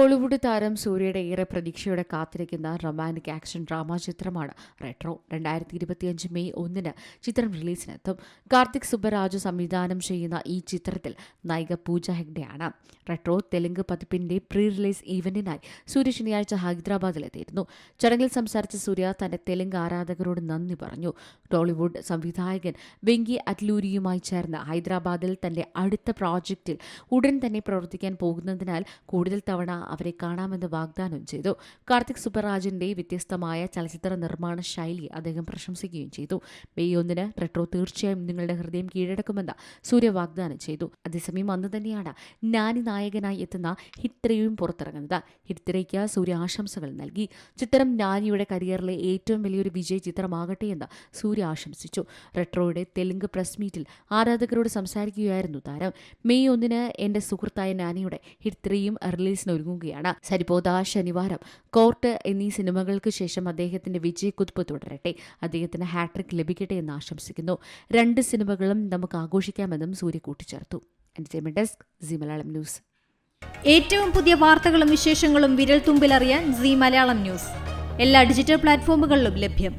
ടോളിവുഡ് താരം സൂര്യയുടെ ഏറെ പ്രതീക്ഷയോടെ കാത്തിരിക്കുന്ന റൊമാന്റിക് ആക്ഷൻ ഡ്രാമ ചിത്രമാണ് റെട്രോ. 2025 മെയ് 1 ചിത്രം റിലീസിനെത്തും. കാർത്തിക് സുബ്ബരാജു സംവിധാനം ചെയ്യുന്ന ഈ ചിത്രത്തിൽ നായിക പൂജ ഹെഗ്ഡെയാണ്. റെട്രോ തെലുങ്ക് പതിപ്പിന്റെ പ്രീ റിലീസ് ഈവന്റിനായി സൂര്യ ശനിയാഴ്ച ഹൈദരാബാദിലെത്തിയിരുന്നു. ചടങ്ങിൽ സംസാരിച്ച സൂര്യ തന്റെ തെലുങ്ക് ആരാധകരോട് നന്ദി പറഞ്ഞു. ടോളിവുഡ് സംവിധായകൻ വെങ്കി അറ്റ്ലൂരിയുമായി ചേർന്ന് ഹൈദരാബാദിൽ തന്റെ അടുത്ത പ്രോജക്റ്റിൽ ഉടൻ തന്നെ പ്രവർത്തിക്കാൻ പോകുന്നതിനാൽ കൂടുതൽ തവണ അവരെ കാണാമെന്ന് വാഗ്ദാനം ചെയ്തു. കാർത്തിക് സുബ്ബരാജിന്റെ വ്യത്യസ്തമായ ചലച്ചിത്ര നിർമ്മാണ ശൈലി അദ്ദേഹം പ്രശംസിക്കുകയും ചെയ്തു. മെയ് 1 റെട്രോ തീർച്ചയായും നിങ്ങളുടെ ഹൃദയം കീഴടക്കുമെന്ന് സൂര്യ വാഗ്ദാനം ചെയ്തു. അതേസമയം അന്ന് തന്നെയാണ് നാനി നായകനായി എത്തുന്ന ഹിറ്റ് 3 പുറത്തിറങ്ങുന്നത്. ഹിറ്റ് 3ക്ക് സൂര്യ ആശംസകൾ നൽകി. ചിത്രം നാനിയുടെ കരിയറിലെ ഏറ്റവും വലിയൊരു വിജയ ചിത്രമാകട്ടെ എന്ന് സൂര്യ ആശംസിച്ചു. റെട്രോയുടെ തെലുങ്ക് പ്രസ് മീറ്റിൽ ആരാധകരോട് സംസാരിക്കുകയായിരുന്നു താരം. മെയ് 1 എന്റെ സുഹൃത്തായ നാനിയുടെ ഹിറ്റ് 3 റിലീസിന് ഒരുങ്ങുകയാണ്. സരിപോത, ശനിവാരം, കോർട്ട് എന്നീ സിനിമകൾക്ക് ശേഷം അദ്ദേഹത്തിന്റെ വിജയക്കുതിപ്പ് തുടരട്ടെ. അദ്ദേഹത്തിന് ഹാട്രിക് ലഭിക്കട്ടെ എന്ന് ആശംസിക്കുന്നു. 2 സിനിമകളും നമുക്ക് ആഘോഷിക്കാമെന്നും സൂര്യ കൂട്ടിച്ചേർത്തു. Entertainment desk, C Malayalam news. ഏറ്റവും പുതിയ വാർത്തകളും വിശേഷങ്ങളും വിരൽ തുമ്പിലറിയാൻ സി മലയാളം ന്യൂസ് എല്ലാ ഡിജിറ്റൽ പ്ലാറ്റ്ഫോമുകളിലും ലഭ്യം.